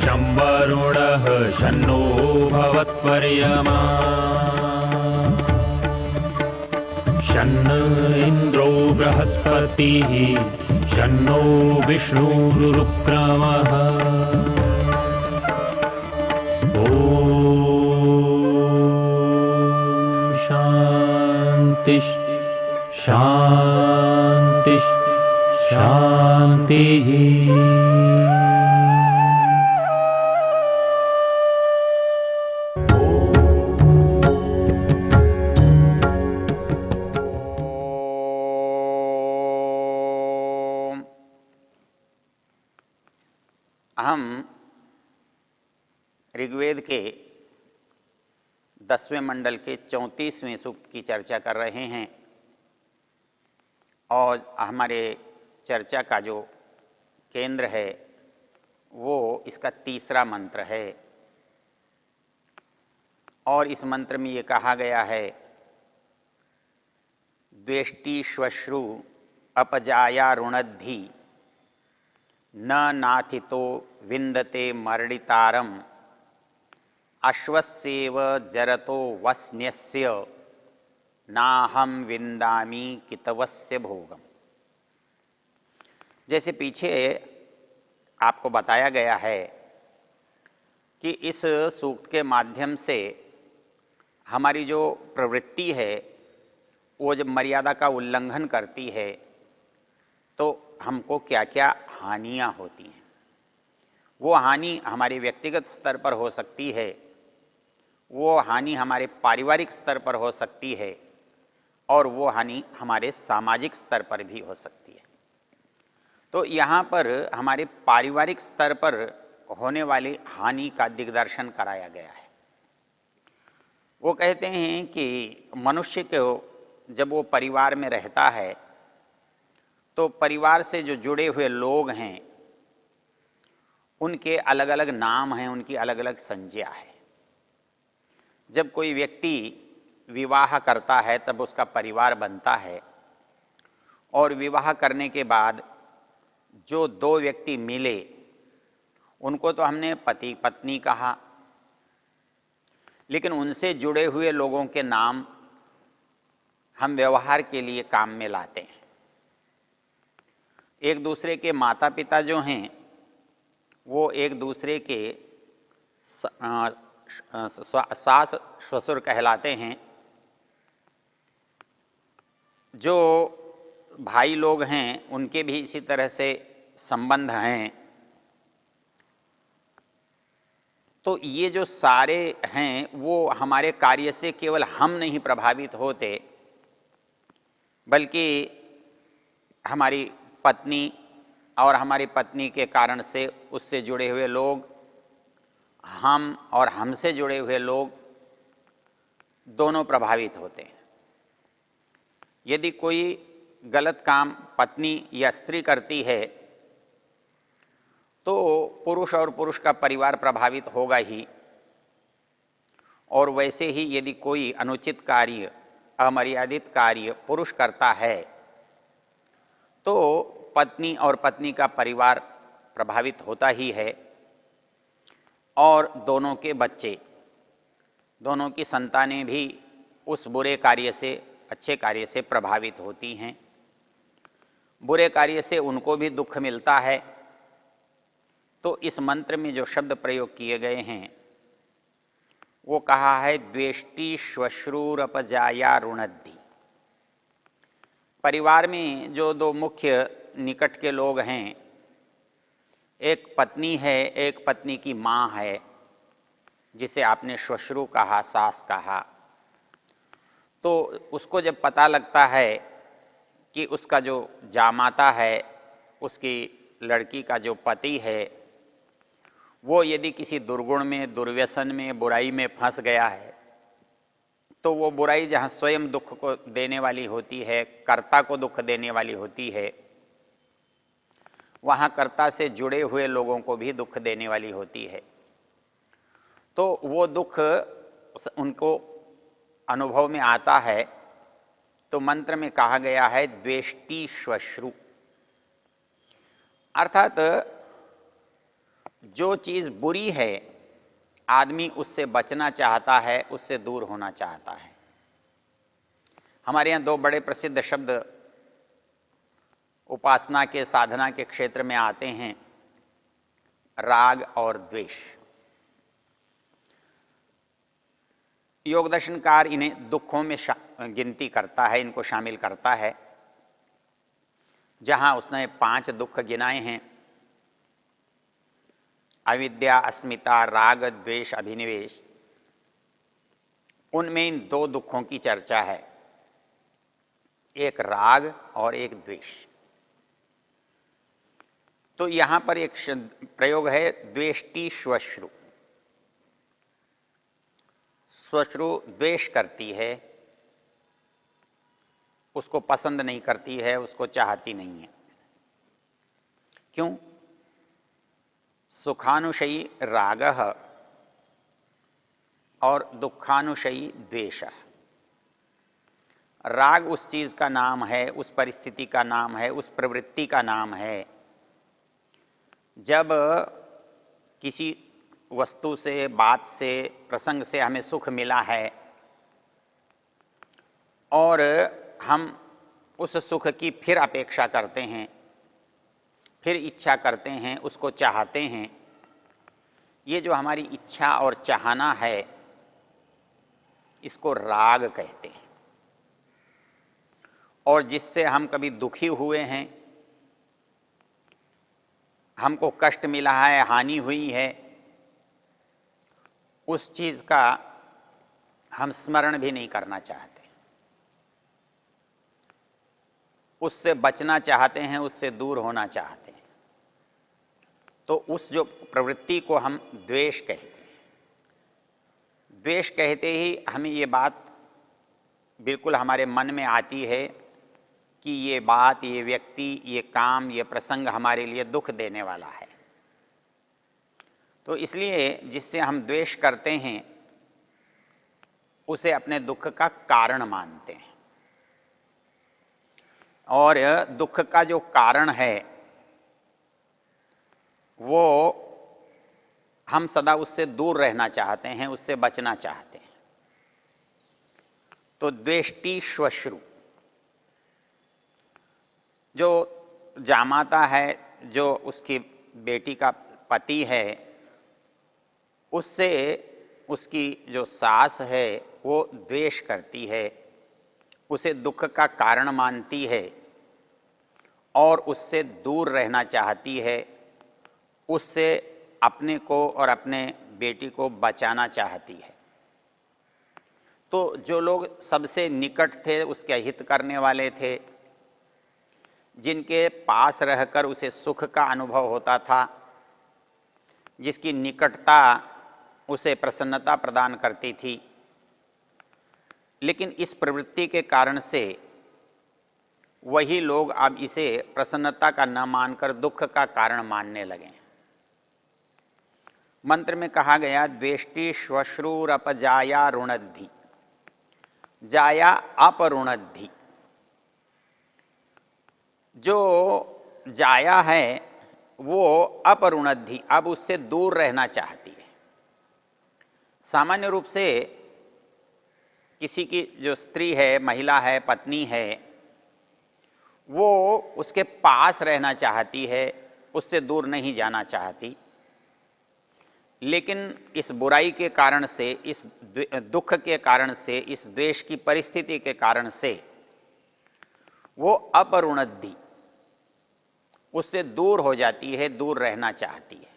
शं वरुणः शन्नो भवत्पर्यमा शन्न इन्द्रो बृहस्पतिः शन्नो विष्णुरुक्रमः ॐ शान्ति शान्ति शान्तिः। हम ऋग्वेद के 10वें मंडल के 34वें सूक्त की चर्चा कर रहे हैं और हमारे चर्चा का जो केंद्र है वो इसका तीसरा मंत्र है। और इस मंत्र में ये कहा गया है, द्वेष्टि श्वश्रु अपजाया रुणद्धि न नाथितो विन्दते मर्डितारम अश्वस्येव जरतो वस्न्यस्य नाहम विन्दामि कितवस्य भोगम। जैसे पीछे आपको बताया गया है कि इस सूक्त के माध्यम से हमारी जो प्रवृत्ति है वो जब मर्यादा का उल्लंघन करती है तो हमको क्या क्या हानियां होती हैं। वो हानि हमारे व्यक्तिगत स्तर पर हो सकती है, वो हानि हमारे पारिवारिक स्तर पर हो सकती है और वो हानि हमारे सामाजिक स्तर पर भी हो सकती है। तो यहाँ पर हमारे पारिवारिक स्तर पर होने वाली हानि का दिग्दर्शन कराया गया है। वो कहते हैं कि मनुष्य को जब वो परिवार में रहता है तो परिवार से जो जुड़े हुए लोग हैं उनके अलग अलग नाम हैं, उनकी अलग अलग संज्ञा है। जब कोई व्यक्ति विवाह करता है तब उसका परिवार बनता है और विवाह करने के बाद जो दो व्यक्ति मिले उनको तो हमने पति पत्नी कहा, लेकिन उनसे जुड़े हुए लोगों के नाम हम व्यवहार के लिए काम में लाते हैं। एक दूसरे के माता पिता जो हैं वो एक दूसरे के सास ससुर कहलाते हैं। जो भाई लोग हैं उनके भी इसी तरह से संबंध हैं। तो ये जो सारे हैं वो हमारे कार्य से केवल हम नहीं प्रभावित होते, बल्कि हमारी पत्नी और हमारी पत्नी के कारण से उससे जुड़े हुए लोग, हम और हमसे जुड़े हुए लोग दोनों प्रभावित होते हैं। यदि कोई गलत काम पत्नी या स्त्री करती है तो पुरुष और पुरुष का परिवार प्रभावित होगा ही, और वैसे ही यदि कोई अनुचित कार्य, अमर्यादित कार्य पुरुष करता है तो पत्नी और पत्नी का परिवार प्रभावित होता ही है और दोनों के बच्चे, दोनों की संतानें भी उस बुरे कार्य से अच्छे कार्य से प्रभावित होती हैं। बुरे कार्य से उनको भी दुख मिलता है। तो इस मंत्र में जो शब्द प्रयोग किए गए हैं वो कहा है, द्वेष्टि श्वश्रुरपजाया रुणद्धि। परिवार में जो दो मुख्य निकट के लोग हैं, एक पत्नी है, एक पत्नी की मां है, जिसे आपने श्वश्रु कहा, सास कहा। तो उसको जब पता लगता है कि उसका जो जामाता है, उसकी लड़की का जो पति है, वो यदि किसी दुर्गुण में, दुर्व्यसन में, बुराई में फंस गया है तो वो बुराई जहाँ स्वयं दुख को देने वाली होती है, कर्ता को दुख देने वाली होती है, वहाँ कर्ता से जुड़े हुए लोगों को भी दुख देने वाली होती है। तो वो दुख उनको अनुभव में आता है। तो मंत्र में कहा गया है द्वेष्टि श्वश्रु, अर्थात जो चीज बुरी है आदमी उससे बचना चाहता है, उससे दूर होना चाहता है। हमारे यहां दो बड़े प्रसिद्ध शब्द उपासना के, साधना के क्षेत्र में आते हैं, राग और द्वेष। योग दर्शनकार इन्हें दुखों में गिनती करता है, इनको शामिल करता है। जहां उसने 5 दुख गिनाए हैं, अविद्या, अस्मिता, राग, द्वेष, अभिनिवेश, उनमें इन 2 दुखों की चर्चा है, एक राग और एक द्वेष। तो यहां पर एक प्रयोग है, द्वेष्टि श्वश्रु। श्वश्रु द्वेष करती है, उसको पसंद नहीं करती है, उसको चाहती नहीं है। क्यों? सुखानुशयी रागः और दुखानुशयी द्वेषः। राग उस चीज का नाम है, उस परिस्थिति का नाम है, उस प्रवृत्ति का नाम है जब किसी वस्तु से, बात से, प्रसंग से हमें सुख मिला है और हम उस सुख की फिर अपेक्षा करते हैं, फिर इच्छा करते हैं, उसको चाहते हैं। ये जो हमारी इच्छा और चाहना है, इसको राग कहते हैं। और जिससे हम कभी दुखी हुए हैं, हमको कष्ट मिला है, हानि हुई है, उस चीज का हम स्मरण भी नहीं करना चाहते, उससे बचना चाहते हैं, उससे दूर होना चाहते हैं। तो उस जो प्रवृत्ति को हम द्वेष कहते हैं। द्वेष कहते ही हमें ये बात बिल्कुल हमारे मन में आती है कि ये बात, ये व्यक्ति, ये काम, ये प्रसंग हमारे लिए दुख देने वाला है। तो इसलिए जिससे हम द्वेष करते हैं, उसे अपने दुख का कारण मानते हैं। और दुख का जो कारण है, वो हम सदा उससे दूर रहना चाहते हैं, उससे बचना चाहते हैं। तो द्वेष्टि श्वश्रु, जो जामाता है, जो उसकी बेटी का पति है, उससे उसकी जो सास है वो द्वेष करती है, उसे दुख का कारण मानती है और उससे दूर रहना चाहती है, उससे अपने को और अपने बेटी को बचाना चाहती है। तो जो लोग सबसे निकट थे, उसके हित करने वाले थे, जिनके पास रहकर उसे सुख का अनुभव होता था, जिसकी निकटता उसे प्रसन्नता प्रदान करती थी, लेकिन इस प्रवृत्ति के कारण से वही लोग अब इसे प्रसन्नता का न मानकर दुख का कारण मानने लगे। मंत्र में कहा गया, द्वेष्टि श्वश्रुरपजाया रुणद्धि, जाया अपरुणद्धि। जो जाया है वो अपरुणद्धि, अब उससे दूर रहना चाहती है। सामान्य रूप से किसी की जो स्त्री है, महिला है, पत्नी है, वो उसके पास रहना चाहती है, उससे दूर नहीं जाना चाहती। लेकिन इस बुराई के कारण से, इस दुख के कारण से, इस द्वेष की परिस्थिति के कारण से वो अपरुणद्धि, उससे दूर हो जाती है, दूर रहना चाहती है।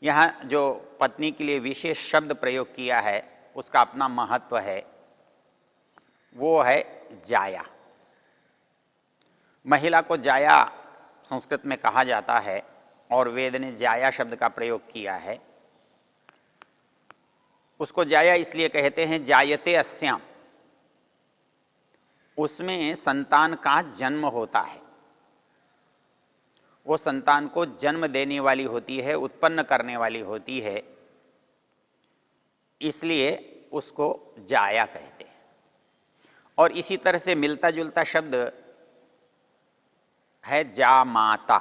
यहां जो पत्नी के लिए विशेष शब्द प्रयोग किया है, उसका अपना महत्व है, वो है जाया। महिला को जाया संस्कृत में कहा जाता है और वेद ने जाया शब्द का प्रयोग किया है। उसको जाया इसलिए कहते हैं, जायते अस्याम, उसमें संतान का जन्म होता है, वो संतान को जन्म देने वाली होती है, उत्पन्न करने वाली होती है, इसलिए उसको जाया कहते हैं। और इसी तरह से मिलता जुलता शब्द है जा माता।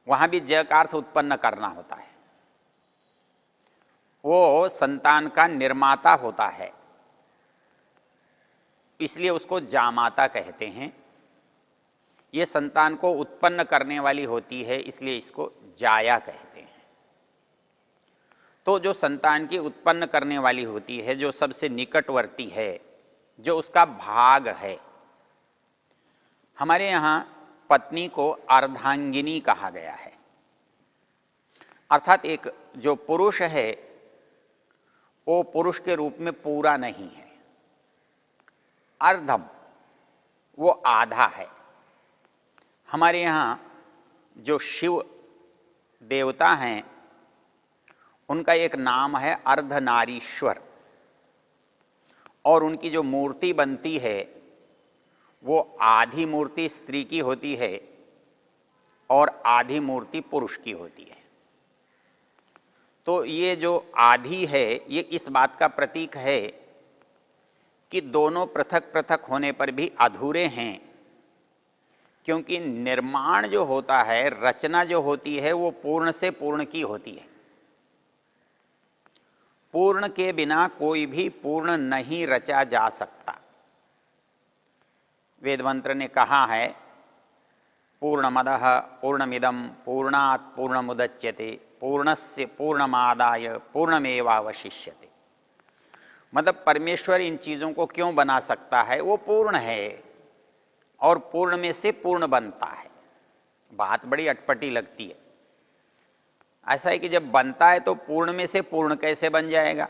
वहां भी ज का अर्थ उत्पन्न करना होता है। वो संतान का निर्माता होता है, इसलिए उसको जामाता कहते हैं। ये संतान को उत्पन्न करने वाली होती है, इसलिए इसको जाया कहते हैं। तो जो संतान की उत्पन्न करने वाली होती है, जो सबसे निकटवर्ती है, जो उसका भाग है, हमारे यहां पत्नी को अर्धांगिनी कहा गया है। अर्थात एक जो पुरुष है वो पुरुष के रूप में पूरा नहीं है, अर्धम, वो आधा है। हमारे यहां जो शिव देवता हैं उनका एक नाम है अर्धनारीश्वर, और उनकी जो मूर्ति बनती है वो आधी मूर्ति स्त्री की होती है और आधी मूर्ति पुरुष की होती है। तो ये जो आधी है ये इस बात का प्रतीक है कि दोनों पृथक पृथक होने पर भी अधूरे हैं, क्योंकि निर्माण जो होता है, रचना जो होती है, वो पूर्ण से पूर्ण की होती है। पूर्ण के बिना कोई भी पूर्ण नहीं रचा जा सकता। वेद मंत्र ने कहा है, पूर्णमदः पूर्णमिदं पूर्णात् पूर्णमुदच्यते पूर्णस्य पूर्णमादाय पूर्णमेवावशिष्यते। मतलब परमेश्वर इन चीजों को क्यों बना सकता है? वो पूर्ण है और पूर्ण में से पूर्ण बनता है। बात बड़ी अटपटी लगती है। ऐसा है कि जब बनता है तो पूर्ण में से पूर्ण कैसे बन जाएगा?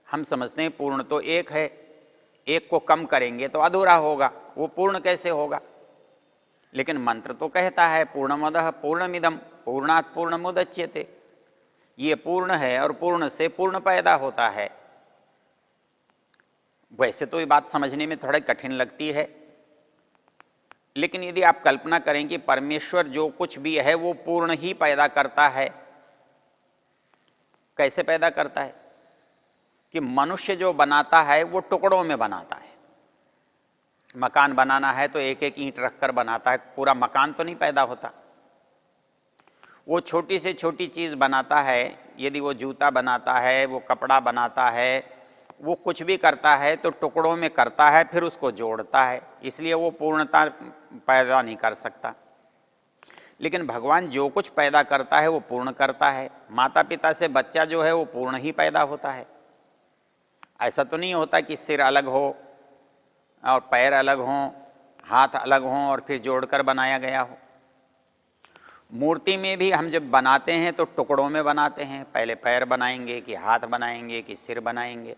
हम समझते हैं पूर्ण तो एक है, एक को कम करेंगे तो अधूरा होगा, वो पूर्ण कैसे होगा? लेकिन मंत्र तो कहता है पूर्णमदः पूर्णमिदं पूर्णात् पूर्णमुदच्यते। ये पूर्ण है और पूर्ण से पूर्ण पैदा होता है। वैसे तो ये बात समझने में थोड़ा कठिन लगती है, लेकिन यदि आप कल्पना करें कि परमेश्वर जो कुछ भी है वो पूर्ण ही पैदा करता है। कैसे पैदा करता है? कि मनुष्य जो बनाता है वो टुकड़ों में बनाता है। मकान बनाना है तो एक एक ईंट रखकर बनाता है, पूरा मकान तो नहीं पैदा होता। वो छोटी से छोटी चीज बनाता है, यदि वो जूता बनाता है, वो कपड़ा बनाता है, वो कुछ भी करता है तो टुकड़ों में करता है, फिर उसको जोड़ता है, इसलिए वो पूर्णता पैदा नहीं कर सकता। लेकिन भगवान जो कुछ पैदा करता है वो पूर्ण करता है। माता पिता से बच्चा जो है वो पूर्ण ही पैदा होता है। ऐसा तो नहीं होता कि सिर अलग हो और पैर अलग हों, हाथ अलग हों और फिर जोड़कर बनाया गया हो। मूर्ति में भी हम जब बनाते हैं तो टुकड़ों में बनाते हैं, पहले पैर बनाएंगे कि हाथ बनाएंगे कि सिर बनाएंगे।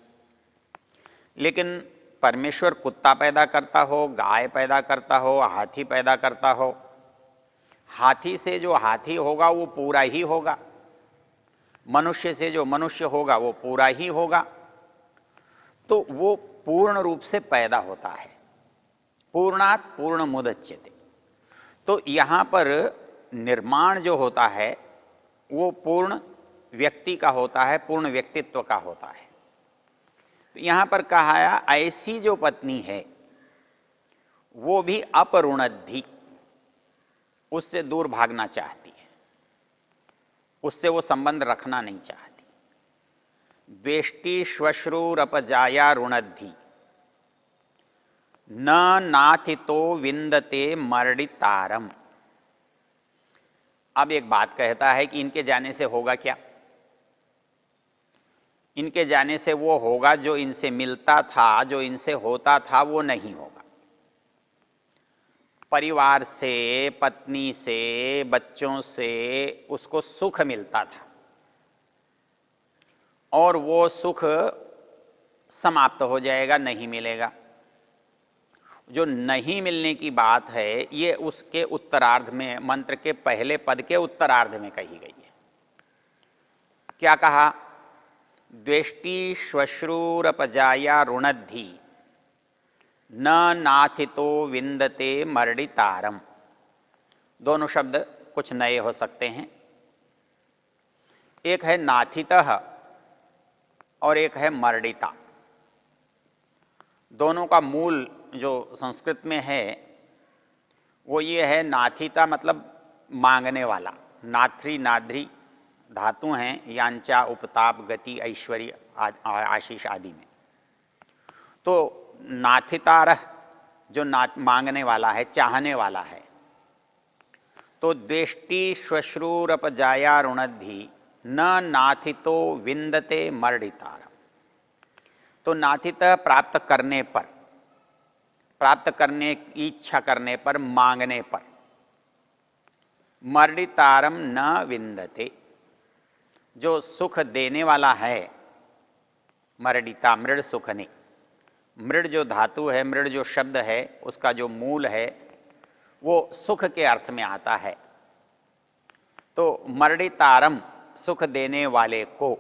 लेकिन परमेश्वर कुत्ता पैदा करता हो, गाय पैदा करता हो, हाथी पैदा करता हो, हाथी से जो हाथी होगा वो पूरा ही होगा, मनुष्य से जो मनुष्य होगा वो पूरा ही होगा। तो वो पूर्ण रूप से पैदा होता है। पूर्णात् पूर्णमुदच्यते। तो यहां पर निर्माण जो होता है वो पूर्ण व्यक्ति का होता है, पूर्ण व्यक्तित्व का होता है। तो यहां पर कहा है ऐसी जो पत्नी है वो भी अपरुणद्धि, उससे दूर भागना चाहती है, उससे वो संबंध रखना नहीं चाहती। द्वेष्टि श्वश्रूरपजाया रुणद्धि न नाथितो विंदते मर्डितारम। अब एक बात कहता है कि इनके जाने से होगा क्या? इनके जाने से वो होगा जो इनसे मिलता था, जो इनसे होता था वो नहीं होगा। परिवार से, पत्नी से, बच्चों से उसको सुख मिलता था और वो सुख समाप्त हो जाएगा, नहीं मिलेगा। जो नहीं मिलने की बात है ये उसके उत्तरार्ध में, मंत्र के पहले पद के उत्तरार्ध में कही गई है। क्या कहा? द्वेष्टि श्वश्रूरपजाया रुणद्धि न नाथितो विंदते मर्डितारम। दोनों शब्द कुछ नए हो सकते हैं। एक है नाथितः और एक है मर्डिता। दोनों का मूल जो संस्कृत में है वो ये है, नाथिता मतलब मांगने वाला, नाथ्री नाद्री धातु हैं यांचा, उपताप, गति, ऐश्वर्य, आशीष आदि में। तो नाथितारह जो मांगने वाला है, चाहने वाला है, तो द्वेष्टि श्वश्रूरपजाया रुणद्धि न नाथितो विंदते मर्डितारम। तो नाथित प्राप्त करने पर, प्राप्त करने की इच्छा करने पर, मांगने पर, मर्डितारम न विंदते, जो सुख देने वाला है, मर्डिता मृड सुख ने, मृड जो धातु है, मृड जो शब्द है, उसका जो मूल है वो सुख के अर्थ में आता है। तो मर्डितारम सुख देने वाले को,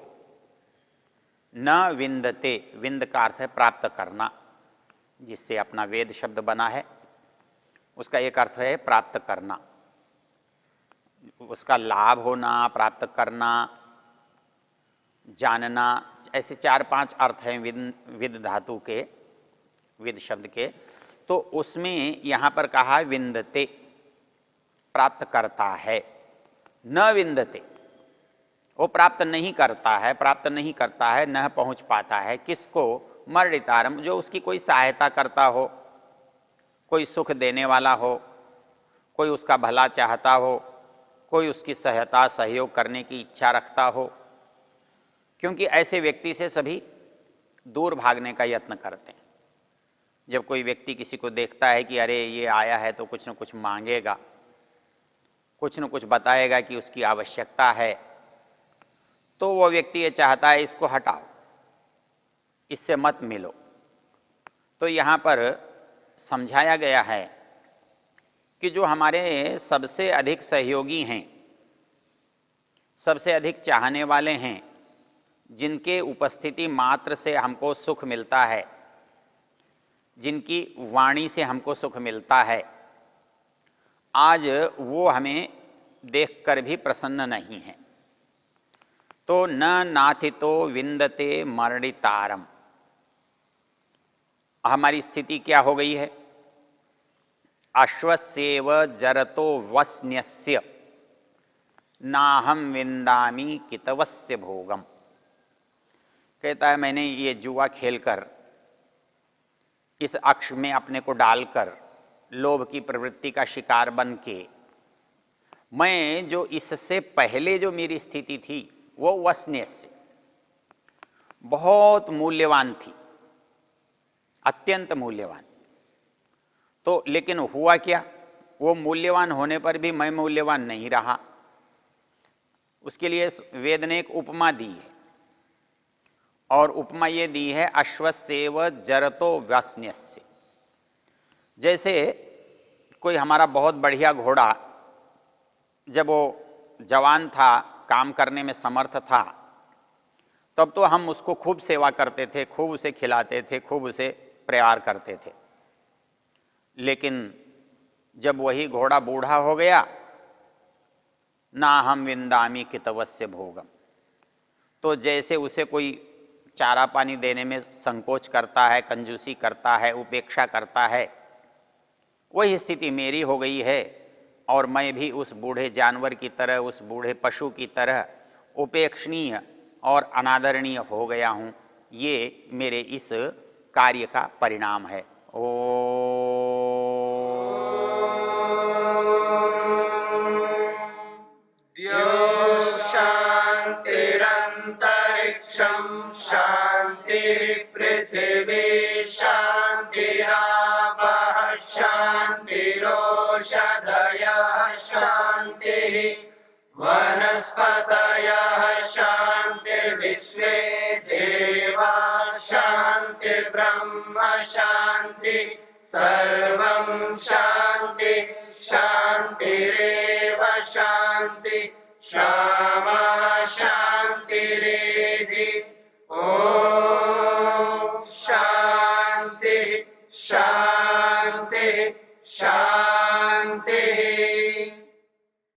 न विंदते, विंद का अर्थ है प्राप्त करना, जिससे अपना वेद शब्द बना है, उसका एक अर्थ है प्राप्त करना, उसका लाभ होना, प्राप्त करना, जानना, ऐसे 4-5 अर्थ हैं विद धातु के, विद शब्द के। तो उसमें यहां पर कहा विंदते, प्राप्त करता है, न विंदते, वो प्राप्त नहीं करता है, प्राप्त नहीं करता है, न पहुंच पाता है। किसको? मर्डितारम, जो उसकी कोई सहायता करता हो, कोई सुख देने वाला हो, कोई उसका भला चाहता हो, कोई उसकी सहायता सहयोग करने की इच्छा रखता हो। क्योंकि ऐसे व्यक्ति से सभी दूर भागने का यत्न करते हैं। जब कोई व्यक्ति किसी को देखता है कि अरे ये आया है तो कुछ न कुछ मांगेगा, कुछ न कुछ बताएगा कि उसकी आवश्यकता है, तो वो व्यक्ति ये चाहता है इसको हटाओ, इससे मत मिलो। तो यहां पर समझाया गया है कि जो हमारे सबसे अधिक सहयोगी हैं, सबसे अधिक चाहने वाले हैं, जिनके उपस्थिति मात्र से हमको सुख मिलता है, जिनकी वाणी से हमको सुख मिलता है, आज वो हमें देखकर भी प्रसन्न नहीं है। तो न नाथितो विंदते मर्डितारम, हमारी स्थिति क्या हो गई है? अश्वस्येव जरतो वस्न्यस्य नाहम विंदामी कितवस्य भोगम। कहता है मैंने ये जुआ खेलकर, इस अक्ष में अपने को डालकर, लोभ की प्रवृत्ति का शिकार बन के, मैं जो इससे पहले जो मेरी स्थिति थी वो वस्न्यस्य, बहुत मूल्यवान थी, अत्यंत मूल्यवान। तो लेकिन हुआ क्या? वो मूल्यवान होने पर भी मैं मूल्यवान नहीं रहा। उसके लिए वेद ने एक उपमा दी है, और उपमा ये दी है अश्वस्येव जरतो वस्न्यस्य। जैसे कोई हमारा बहुत बढ़िया घोड़ा, जब वो जवान था, काम करने में समर्थ था, तब तो हम उसको खूब सेवा करते थे, खूब उसे खिलाते थे, खूब उसे प्यार करते थे। लेकिन जब वही घोड़ा बूढ़ा हो गया, ना हम विंदामी कितवस्य भोगम, तो जैसे उसे कोई चारा पानी देने में संकोच करता है, कंजूसी करता है, उपेक्षा करता है, वही स्थिति मेरी हो गई है। और मैं भी उस बूढ़े जानवर की तरह, उस बूढ़े पशु की तरह उपेक्षणीय और अनादरणीय हो गया हूं। ये मेरे इस कार्य का परिणाम है। शांतिरंतरिक्षं शांतिर्पृथिवी शांतिरापः शांतिरोषधयः शांतिः वनस्पतयः शांतिर्विश्वे देवा शांतिर्ब्रह्म शांति सर्वं शांति शांतिरेव शांति क्षमा